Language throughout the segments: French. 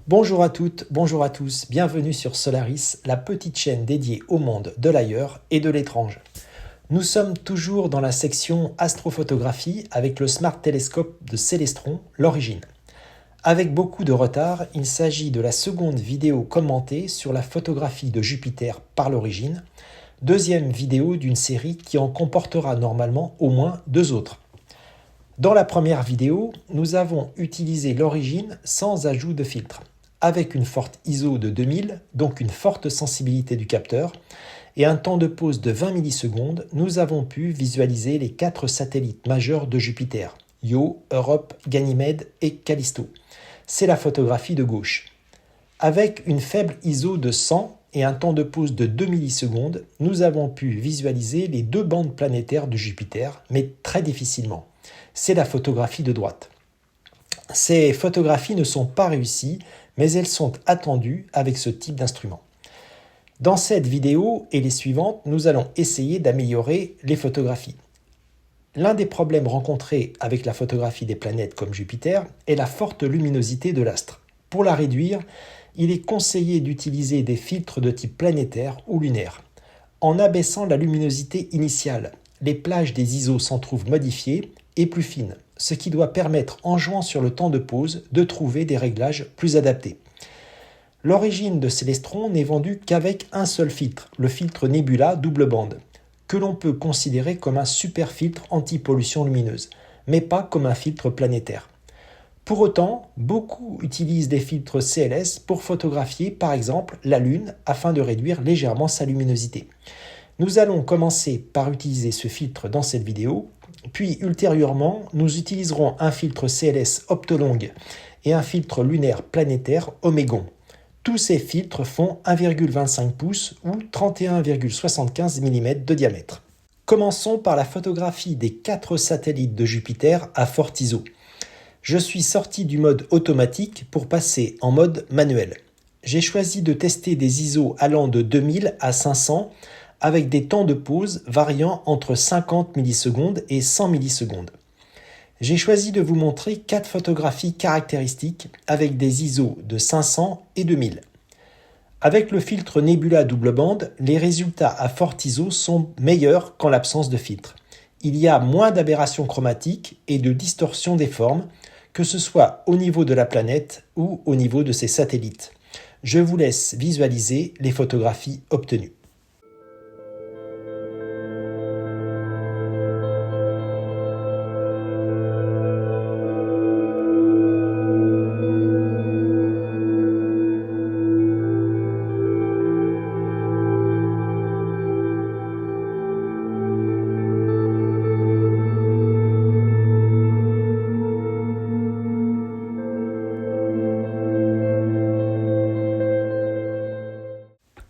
Bonjour à toutes, bonjour à tous, bienvenue sur Solaris, la petite chaîne dédiée au monde de l'ailleurs et de l'étrange. Nous sommes toujours dans la section astrophotographie avec le Smart Telescope de Célestron, l'origine. Avec beaucoup de retard, il s'agit de la seconde vidéo commentée sur la photographie de Jupiter par l'origine, deuxième vidéo d'une série qui en comportera normalement au moins deux autres. Dans la première vidéo, nous avons utilisé l'origine sans ajout de filtre, avec une forte ISO de 2000, donc une forte sensibilité du capteur, et un temps de pause de 20 millisecondes, nous avons pu visualiser les 4 satellites majeurs de Jupiter, Io, Europe, Ganymède et Callisto. C'est la photographie de gauche. Avec une faible ISO de 100 et un temps de pause de 2 millisecondes, nous avons pu visualiser les deux bandes planétaires de Jupiter, mais très difficilement. C'est la photographie de droite. Ces photographies ne sont pas réussies, mais elles sont attendues avec ce type d'instrument. Dans cette vidéo et les suivantes, nous allons essayer d'améliorer les photographies. L'un des problèmes rencontrés avec la photographie des planètes comme Jupiter est la forte luminosité de l'astre. Pour la réduire, il est conseillé d'utiliser des filtres de type planétaire ou lunaire. En abaissant la luminosité initiale, les plages des ISO s'en trouvent modifiées et plus fines, ce qui doit permettre, en jouant sur le temps de pause, de trouver des réglages plus adaptés. L'origine de Célestron n'est vendue qu'avec un seul filtre, le filtre Nebula double bande, que l'on peut considérer comme un super filtre anti-pollution lumineuse, mais pas comme un filtre planétaire. Pour autant, beaucoup utilisent des filtres CLS pour photographier par exemple la Lune afin de réduire légèrement sa luminosité. Nous allons commencer par utiliser ce filtre dans cette vidéo, puis ultérieurement nous utiliserons un filtre CLS Optolong et un filtre lunaire planétaire Omégon. Tous ces filtres font 1,25 pouces ou 31,75 mm de diamètre. Commençons par la photographie des 4 satellites de Jupiter à forte ISO. Je suis sorti du mode automatique pour passer en mode manuel. J'ai choisi de tester des ISO allant de 2000 à 500 avec des temps de pause variant entre 50 millisecondes et 100 millisecondes. J'ai choisi de vous montrer 4 photographies caractéristiques avec des ISO de 500 et 2000. Avec le filtre Nebula double bande, les résultats à forte ISO sont meilleurs qu'en l'absence de filtre. Il y a moins d'aberrations chromatiques et de distorsion des formes, que ce soit au niveau de la planète ou au niveau de ses satellites. Je vous laisse visualiser les photographies obtenues.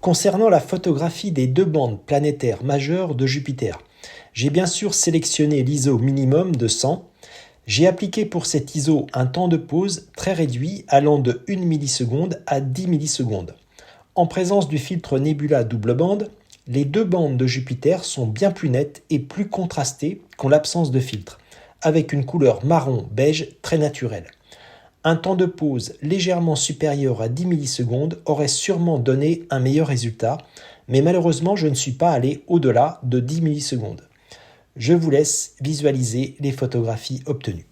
Concernant la photographie des deux bandes planétaires majeures de Jupiter, j'ai bien sûr sélectionné l'ISO minimum de 100. J'ai appliqué pour cet ISO un temps de pause très réduit allant de 1 milliseconde à 10 millisecondes. En présence du filtre Nebula double bande, les deux bandes de Jupiter sont bien plus nettes et plus contrastées qu'en l'absence de filtre, avec une couleur marron-beige très naturelle. Un temps de pause légèrement supérieur à 10 millisecondes aurait sûrement donné un meilleur résultat, mais malheureusement je ne suis pas allé au-delà de 10 millisecondes. Je vous laisse visualiser les photographies obtenues.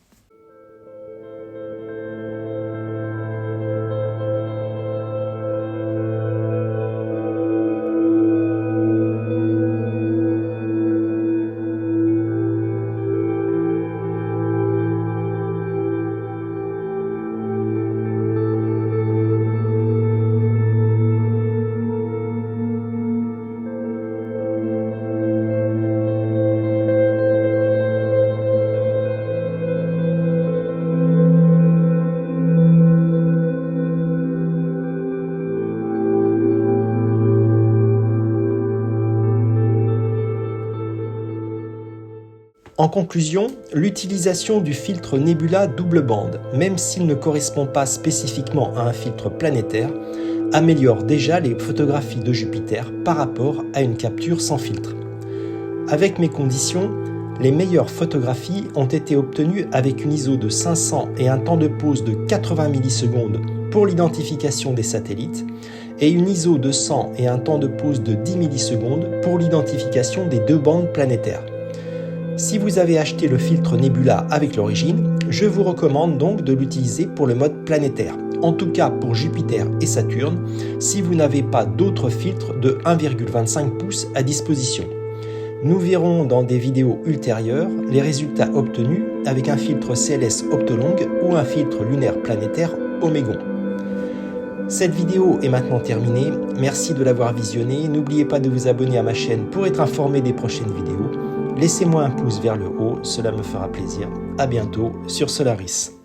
En conclusion, l'utilisation du filtre Nebula double bande, même s'il ne correspond pas spécifiquement à un filtre planétaire, améliore déjà les photographies de Jupiter par rapport à une capture sans filtre. Avec mes conditions, les meilleures photographies ont été obtenues avec une ISO de 500 et un temps de pause de 80 millisecondes pour l'identification des satellites et une ISO de 100 et un temps de pause de 10 millisecondes pour l'identification des 2 bandes planétaires. Si vous avez acheté le filtre Nebula avec l'origine, je vous recommande donc de l'utiliser pour le mode planétaire, en tout cas pour Jupiter et Saturne, si vous n'avez pas d'autres filtres de 1,25 pouces à disposition. Nous verrons dans des vidéos ultérieures les résultats obtenus avec un filtre CLS Optolong ou un filtre lunaire planétaire Omégon. Cette vidéo est maintenant terminée, merci de l'avoir visionnée, n'oubliez pas de vous abonner à ma chaîne pour être informé des prochaines vidéos. Laissez-moi un pouce vers le haut, cela me fera plaisir. À bientôt sur Solaris.